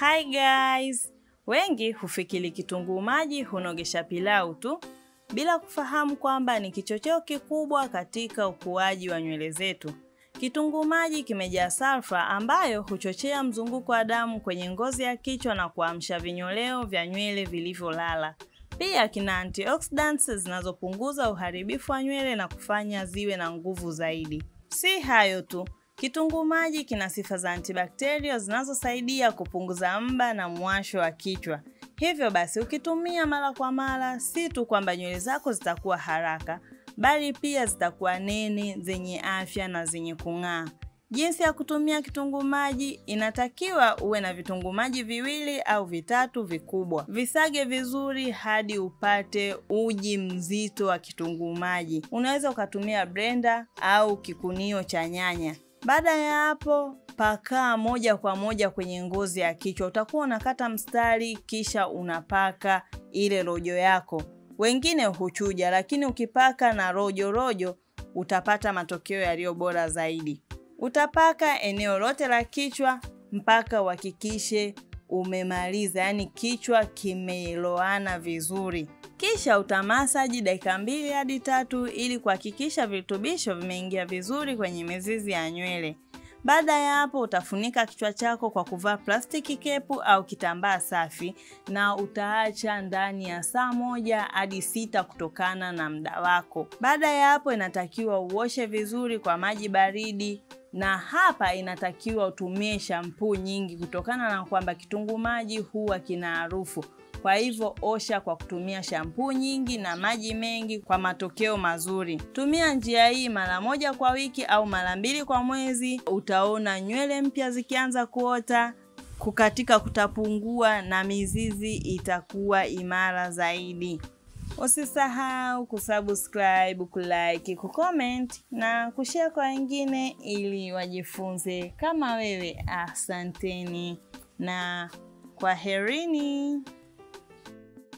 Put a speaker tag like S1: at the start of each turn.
S1: Hi guys! Wengi hufikiri kitunguu maji hunogesha pilau tu, bila kufahamu kwamba ni kichocheo kikubwa katika ukuaji wa nywele zetu. Kitunguu maji kimejaa sulfa ambayo huchochea mzunguko wa damu kwenye ngozi ya kichwa na kuamsha vinyoleo vya nywele vilivyolala. Pia kina antioxidants zinazopunguza uharibifu wa nywele na kufanya ziwe na nguvu zaidi. Si hayo tu, kitunguu maji kina sifa za antibakteria zinazosaidia kupunguza mba na mwasho wa kichwa. Hivyo basi ukitumia mara kwa mara, si tu kwamba nywele zako zitakuwa haraka, bali pia zitakuwa nene, zenye afya na zenye kung'aa. Jinsi ya kutumia kitunguu maji: inatakiwa uwe na vitunguu maji 2 au 3 vikubwa. Visage vizuri hadi upate uji mzito wa kitunguu maji. Unaweza ukatumia blender au kikunio cha nyanya. Baada ya hapo, paka moja kwa moja kwenye ngozi ya kichwa. Utakuwa unakata mstari kisha unapaka ile rojo yako. Wengine huchuja, lakini ukipaka na rojo utapata matokeo yaliyo bora zaidi. Utapaka eneo lote la kichwa mpaka uhakikishe umemaliza, yani kichwa kimeloana vizuri. Kisha utamasaji dakika 2 hadi 3 ili kuhakikisha virutubisho vimeingia vizuri kwenye mizizi ya nywele. Baada ya hapo utafunika kichwa chako kwa kuvaa plastiki kepu au kitambaa safi na utaacha ndani ya saa 1 hadi 6 kutokana na muda wako. Baada ya hapo inatakiwa uoshe vizuri kwa maji baridi, na hapa inatakiwa utumie shampoo nyingi kutokana na kwamba kitunguu maji huwa kina harufu. Kwa hivyo osha kwa kutumia shampoo nyingi na maji mengi kwa matokeo mazuri. Tumia njia hii mara 1 kwa wiki au mara 2 kwa mwezi. Utaona nywele mpya zikianza kuota, kukatika kutapungua na mizizi itakuwa imara zaidi. Usisahau kusubscribe, kulike, kucomment na kushare kwa wengine ili wajifunze kama wewe. Asanteni na kwaherini.